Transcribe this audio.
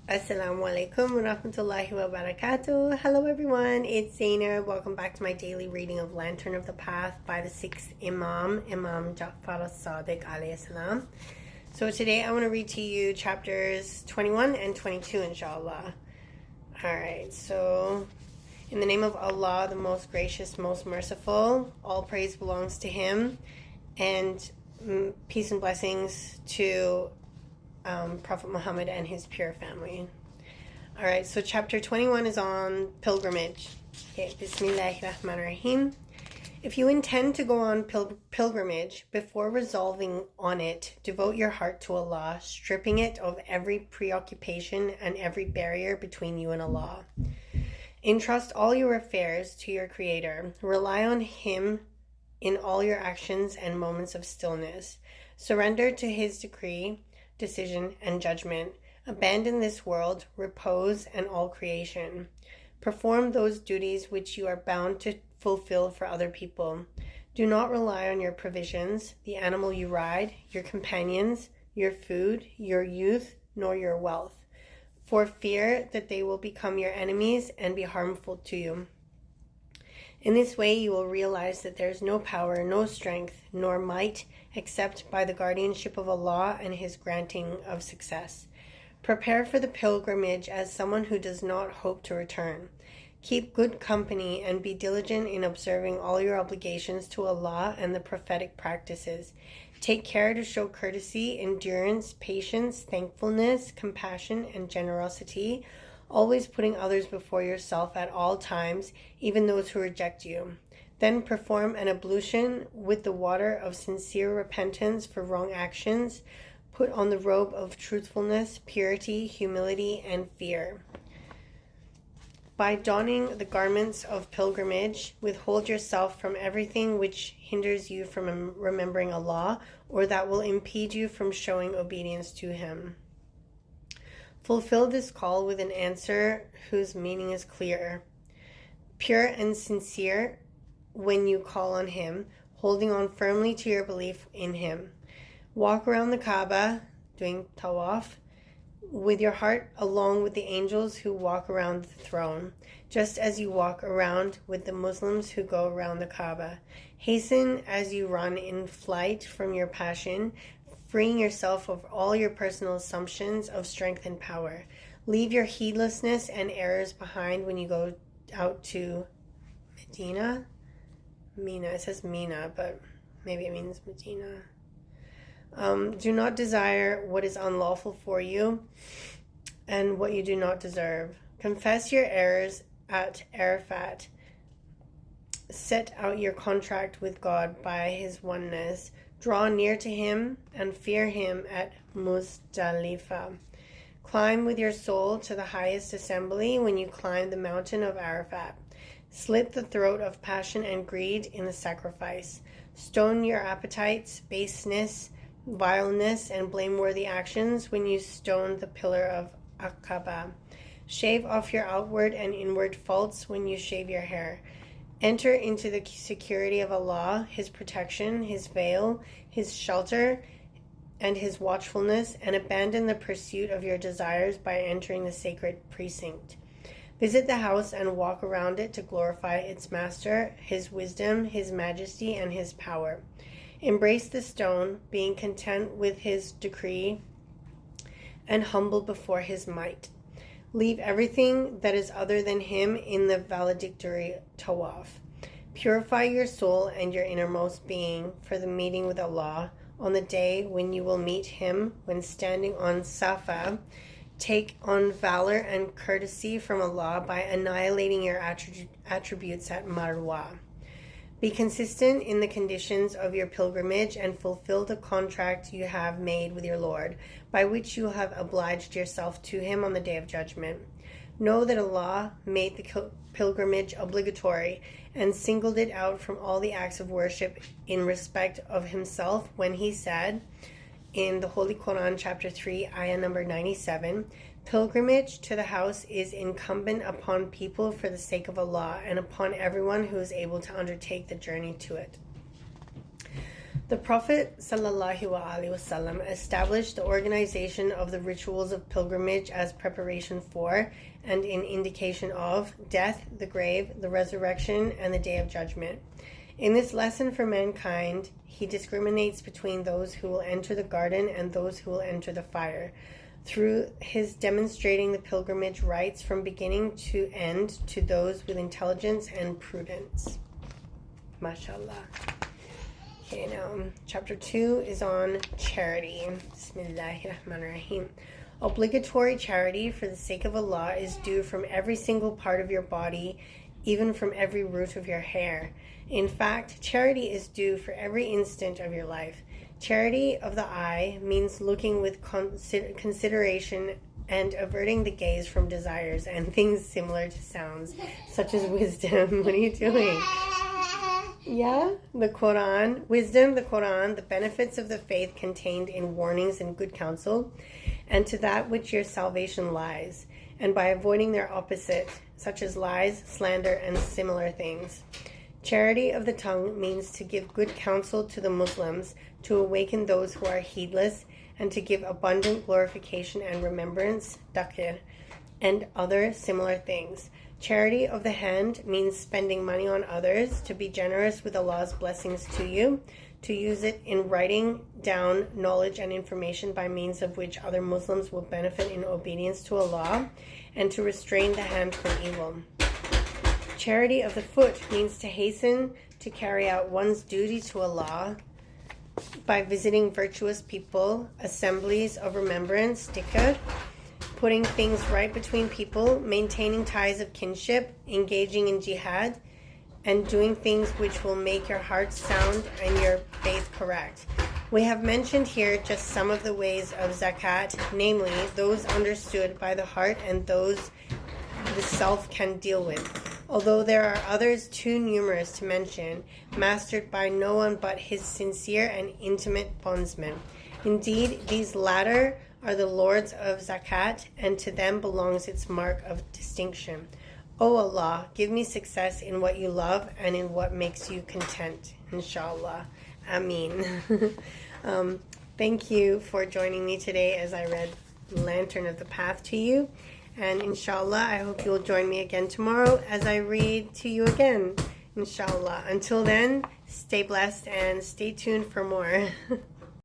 Assalamu alaikum wa rahmatullahi wa barakatuh. Hello everyone, it's Zainab. Welcome back to my daily reading of Lantern of the Path by the 6th Imam, Imam As-Sadiq alayhi salam. So today I want to read to you chapters 21 and 22 inshaAllah. Alright, so in the name of Allah, the most gracious, most merciful, all praise belongs to Him, and peace and blessings to Prophet Muhammad and his pure family. Alright, so chapter 21 is on pilgrimage. Okay, Bismillahirrahmanirrahim. If you intend to go on pilgrimage, before resolving on it, devote your heart to Allah, stripping it of every preoccupation and every barrier between you and Allah. Entrust all your affairs to your Creator. Rely on Him in all your actions and moments of stillness. Surrender to His decree, decision, and judgment. Abandon this world, repose, and all creation. Perform those duties which you are bound to fulfill for other people. Do not rely on your provisions, the animal you ride, your companions, your food, your youth, nor your wealth, for fear that they will become your enemies and be harmful to you. In this way, you will realize that there is no power, no strength, nor might, except by the guardianship of Allah and His granting of success. Prepare for the pilgrimage as someone who does not hope to return. Keep good company and be diligent in observing all your obligations to Allah and the prophetic practices. Take care to show courtesy, endurance, patience, thankfulness, compassion, and generosity, always putting others before yourself at all times, even those who reject you. Then perform an ablution with the water of sincere repentance for wrong actions. Put on the robe of truthfulness, purity, humility, and fear. By donning the garments of pilgrimage, withhold yourself from everything which hinders you from remembering Allah or that will impede you from showing obedience to Him. Fulfill this call with an answer whose meaning is clear, pure and sincere when you call on Him, holding on firmly to your belief in Him. Walk around the Kaaba, doing tawaf, with your heart along with the angels who walk around the throne, just as you walk around with the Muslims who go around the Kaaba. Hasten as you run in flight from your passion, freeing yourself of all your personal assumptions of strength and power. Leave your heedlessness and errors behind when you go out to Medina. Mina, it says Mina, but maybe it means Medina. Do not desire what is unlawful for you and what you do not deserve. Confess your errors at Arafat. Set out your contract with God by His oneness. Draw near to Him and fear Him at Muzdalifah. Climb with your soul to the highest assembly when you climb the mountain of Arafat. Slit the throat of passion and greed in the sacrifice. Stone your appetites, baseness, vileness, and blameworthy actions when you stone the pillar of Aqaba. Shave off your outward and inward faults when you shave your hair. Enter into the security of Allah, His protection, His veil, His shelter, and His watchfulness, and abandon the pursuit of your desires by entering the sacred precinct. Visit the house and walk around it to glorify its master, His wisdom, His majesty, and His power. Embrace the stone, being content with His decree and humble before His might. Leave everything that is other than Him in the valedictory tawaf. Purify your soul and your innermost being for the meeting with Allah on the day when you will meet Him. When standing on Safa, take on valor and courtesy from Allah by annihilating your attributes at Marwa. Be consistent in the conditions of your pilgrimage and fulfill the contract you have made with your Lord, by which you have obliged yourself to Him on the Day of Judgment. Know that Allah made the pilgrimage obligatory and singled it out from all the acts of worship in respect of Himself when He said in the Holy Quran, chapter 3, ayah number 97, pilgrimage to the house is incumbent upon people for the sake of Allah and upon everyone who is able to undertake the journey to it. The Prophet ﷺ established the organization of the rituals of pilgrimage as preparation for and in indication of death, the grave, the resurrection, and the Day of Judgment. In this lesson for mankind, he discriminates between those who will enter the garden and those who will enter the fire, through his demonstrating the pilgrimage rites from beginning to end to those with intelligence and prudence. MashaAllah. Okay, now chapter 2 is on charity. Bismillahirrahmanirrahim. Obligatory charity for the sake of Allah is due from every single part of your body, even from every root of your hair. In fact, charity is due for every instant of your life. Charity of the eye means looking with consideration and averting the gaze from desires and things similar to sounds, such as wisdom. What are you doing? Yeah, the Quran, wisdom, the Quran, the benefits of the faith contained in warnings and good counsel, and to that which your salvation lies, and by avoiding their opposite, such as lies, slander, and similar things. Charity of the tongue means to give good counsel to the Muslims, to awaken those who are heedless, and to give abundant glorification and remembrance, dhikr, and other similar things. Charity of the hand means spending money on others, to be generous with Allah's blessings to you, to use it in writing down knowledge and information by means of which other Muslims will benefit in obedience to Allah, and to restrain the hand from evil. Charity of the foot means to hasten to carry out one's duty to Allah by visiting virtuous people, assemblies of remembrance, dhikr, putting things right between people, maintaining ties of kinship, engaging in jihad, and doing things which will make your heart sound and your faith correct. We have mentioned here just some of the ways of zakat, namely those understood by the heart and those the self can deal with. Although there are others too numerous to mention, mastered by no one but his sincere and intimate bondsmen. Indeed, these latter are the lords of zakat, and to them belongs its mark of distinction. O Allah, give me success in what you love and in what makes you content. Inshallah. Ameen. Thank you for joining me today as I read Lantern of the Path to you. And inshallah, I hope you'll join me again tomorrow as I read to you again. Inshallah. Until then, stay blessed and stay tuned for more.